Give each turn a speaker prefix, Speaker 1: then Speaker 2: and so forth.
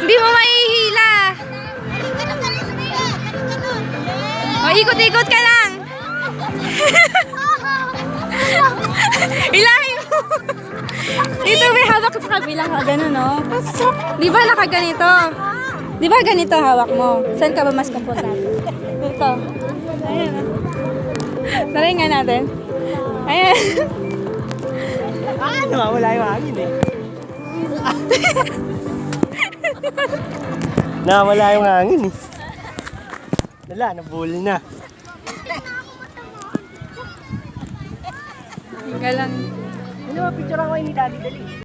Speaker 1: Hindi mo maihila. O, ikot-ikot ka lang. Ilahin mo. Dito may hawak sa kabilang ganun, no? Di ba nakaganito? Di ba ganito hawak mo? Saan ka ba mas komportable? Dito. Ayan. Try nga natin. Ayan.
Speaker 2: Nawawala yung hangin eh. Nawawala yung hangin eh. Wala, nabul na.
Speaker 1: Galang.
Speaker 2: Ano, picture ako ni Daddy Dali.